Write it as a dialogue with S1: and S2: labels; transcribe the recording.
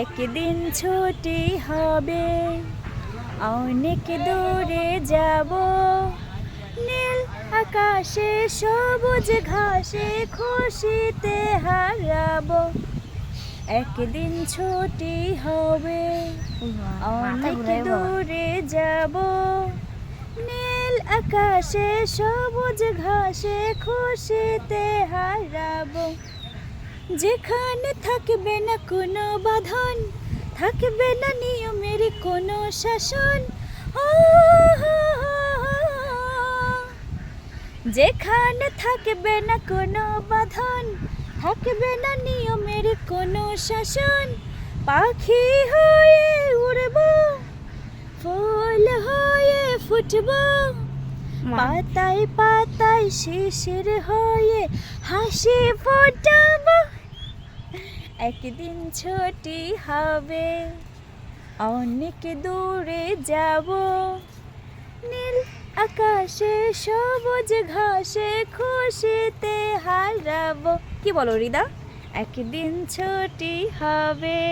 S1: একদিন ছুটি হবে, অনেক দূরে যাব, নীল আকাশে সবুজ ঘাসে খুশিতে হারাবো। একদিন ছুটি হবে, অনেক দূরে যাব, নীল আকাশে সবুজ ঘাসে খুশিতে হারাবো। যেখানে থাকবে না কোনো বাঁধন, থাকবে না নিয়মের কোনো শাসন, যেখানে থাকবে না কোনো বাঁধন, থাকবে না নিয়মের কোনো শাসন, পাখি হয়ে উড়ব, ফুল হয়ে ফুটব, পাতায় পাতায় শিশির হয়ে হাসি ফোটাবো। একদিন ছুটি হবে, অনেক দূরে যাব, নীল আকাশে সবুজ ঘাসে খুশিতে হারাবো। কি বলো রিদা? একদিন ছুটি হবে।